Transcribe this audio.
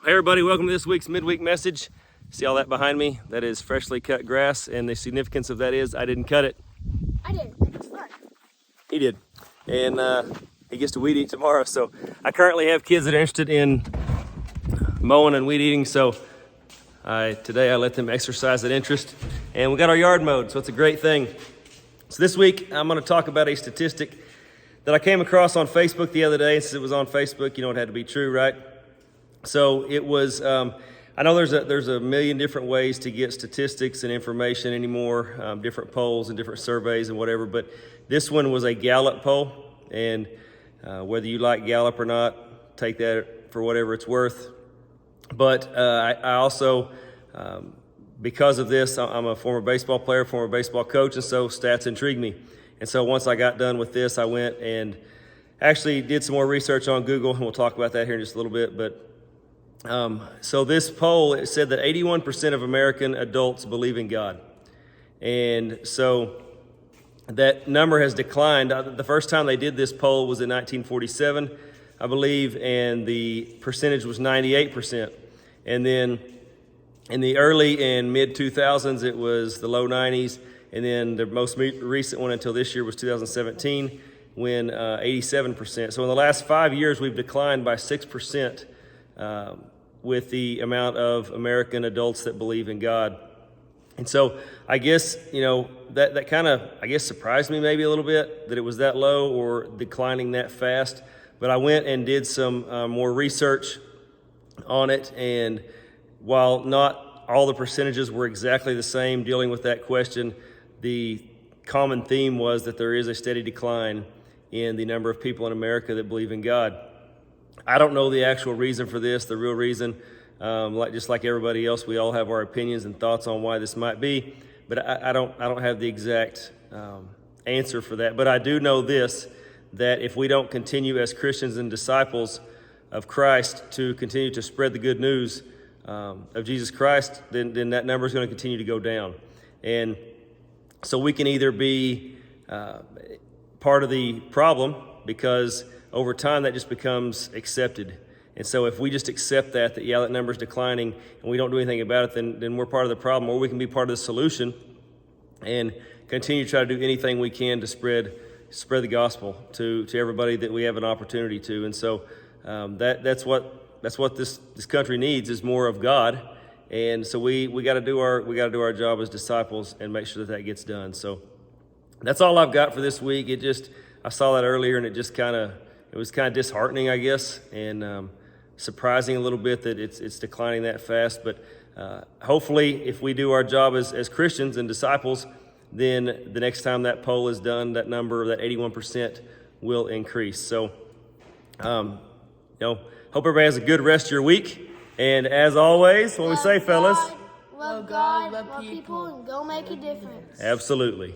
Hey everybody, welcome to this week's midweek message. See all that behind me? That is freshly cut grass, and the significance of that is I didn't cut it. I did. It's fun. He did. And he gets to weed eat tomorrow. So I currently have kids that are interested in mowing and weed eating. So today I let them exercise that interest. And we got our yard mowed, so it's a great thing. So this week I'm going to talk about a statistic that I came across on Facebook the other day. Since it was on Facebook, you know it had to be true, right? So it was, I know there's a million different ways to get statistics and information anymore, different polls and different surveys and whatever, but this one was a Gallup poll, and whether you like Gallup or not, take that for whatever it's worth. But I also, because of this, I'm a former baseball player, former baseball coach, and so stats intrigue me. And so once I got done with this, I went and actually did some more research on Google, and we'll talk about that here in just a little bit. But so this poll, it said that 81% of American adults believe in God. And so that number has declined. The first time they did this poll was in 1947, I believe, and the percentage was 98%. And then in the early and mid 2000s, it was the low 90s. And then the most recent one until this year was 2017, when 87%. So in the last 5 years, we've declined by 6%. With the amount of American adults that believe in God. And so I guess, you know, that kind of, I guess, surprised me maybe a little bit that it was that low or declining that fast. But I went and did some more research on it. And while not all the percentages were exactly the same dealing with that question, the common theme was that there is a steady decline in the number of people in America that believe in God. I don't know the actual reason for this, the real reason. Just like everybody else, we all have our opinions and thoughts on why this might be, but I don't have the exact answer for that. But I do know this, that if we don't continue as Christians and disciples of Christ to continue to spread the good news of Jesus Christ, then that number is going to continue to go down. And so we can either be part of the problem, because over time that just becomes accepted. And so if we just accept that number is declining and we don't do anything about it, then we're part of the problem, or we can be part of the solution and continue to try to do anything we can to spread the gospel to everybody that we have an opportunity to. And so that's what this country needs, is more of God. And so we got to do our job as disciples and make sure that gets done. So that's all I've got for this week. I saw that earlier, and it was kind of disheartening, I guess, and surprising a little bit that it's declining that fast. But hopefully, if we do our job as Christians and disciples, then the next time that poll is done, that number, that 81%, will increase. So, hope everybody has a good rest of your week. And as always, what we say, fellas? Love God, love people, and go make a difference. Absolutely.